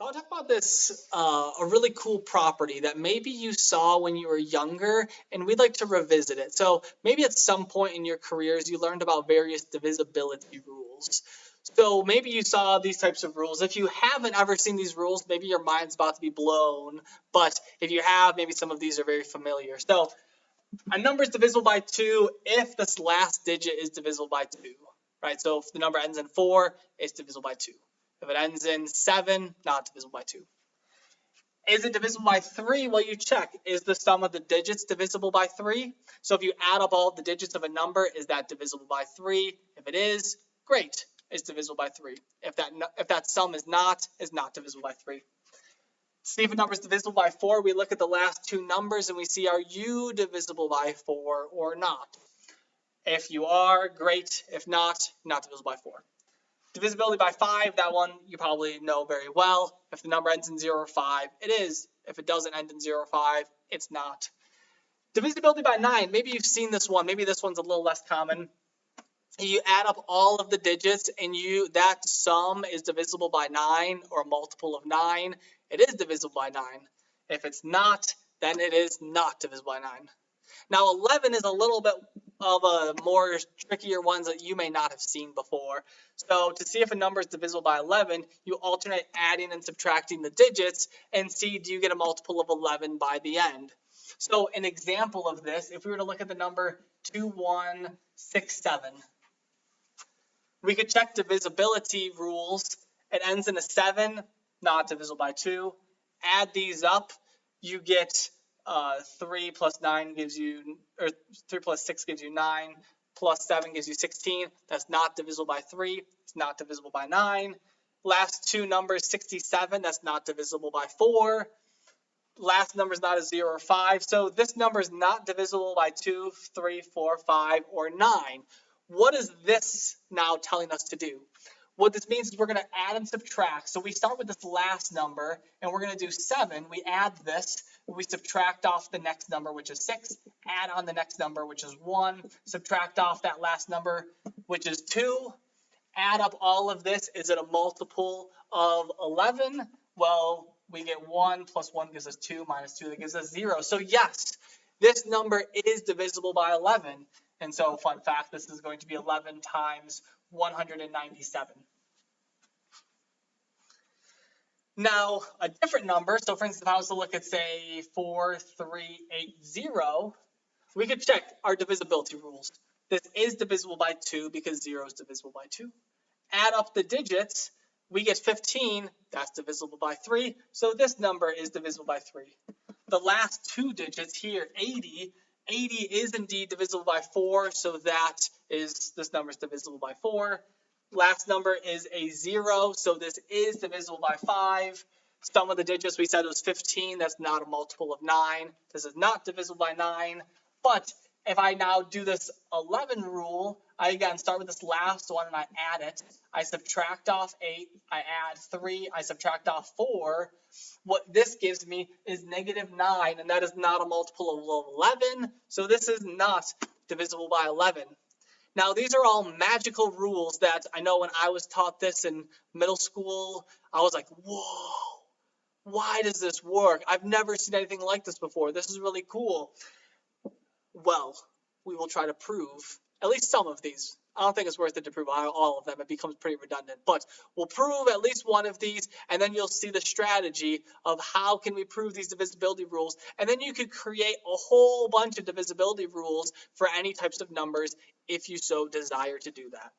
I want to talk about this, a really cool property that maybe you saw when you were younger, and we'd like to revisit it. So maybe at some point in your careers, you learned about various divisibility rules. So maybe you saw these types of rules. If you haven't ever seen these rules, maybe your mind's about to be blown. But if you have, maybe some of these are very familiar. So a number is divisible by 2 if this last digit is divisible by 2, right? So if the number ends in 4, it's divisible by 2. If it ends in 7, not divisible by 2. Is it divisible by 3? Well, you check. Is the sum of the digits divisible by 3? So if you add up all the digits of a number, is that divisible by 3? If it is, great. It's divisible by 3. If that sum is not divisible by 3. See if a number is divisible by 4, we look at the last two numbers and we see, are you divisible by 4 or not? If you are, great. If not, not divisible by 4. Divisibility by 5, that one you probably know very well. If the number ends in 0 or 5, it is. If it doesn't end in 0 or 5, it's not. Divisibility by 9, maybe you've seen this one. Maybe this one's a little less common. You add up all of the digits and that sum is divisible by 9 or a multiple of 9. It is divisible by 9. If it's not, then it is not divisible by 9. Now 11 is a little bit of a more trickier ones that you may not have seen before. So to see if a number is divisible by 11, you alternate adding and subtracting the digits and see, do you get a multiple of 11 by the end? So an example of this, if we were to look at the number 2167, we could check divisibility rules. It ends in a 7, not divisible by 2. Add these up, you get 3 plus 9 gives you, or 3 plus 6 gives you 9, plus 7 gives you 16. That's not divisible by 3. It's not divisible by 9. Last two numbers, 67, that's not divisible by 4. Last number is not a 0 or 5. So this number is not divisible by 2, 3, 4, 5, or 9. What is this now telling us to do? What this means is we're going to add and subtract. So we start with this last number, and we're going to do 7. We add this. We subtract off the next number, which is 6. Add on the next number, which is 1. Subtract off that last number, which is 2. Add up all of this. Is it a multiple of 11? Well, we get 1 plus 1 gives us 2 minus 2 that gives us 0. So yes, this number is divisible by 11. And so, fun fact, this is going to be 11 times 197. Now, a different number, so for instance, if I was to look at, say, 4380, we could check our divisibility rules. This is divisible by 2 because 0 is divisible by 2. Add up the digits, we get 15, that's divisible by 3, so this number is divisible by 3. The last two digits here, 80 is indeed divisible by 4, so this number is divisible by 4. Last number is a 0, so this is divisible by 5. Sum of the digits we said was 15, that's not a multiple of 9. This is not divisible by 9, but if I now do this 11 rule, I again start with this last one and I add it. I subtract off 8, I add 3, I subtract off 4. What this gives me is -9, and that is not a multiple of 11, so this is not divisible by 11. Now, these are all magical rules that I know when I was taught this in middle school, I was like, whoa, why does this work? I've never seen anything like this before. This is really cool. Well, we will try to prove at least some of these. I don't think it's worth it to prove all of them. It becomes pretty redundant. But we'll prove at least one of these, and then you'll see the strategy of how can we prove these divisibility rules. And then you could create a whole bunch of divisibility rules for any types of numbers if you so desire to do that.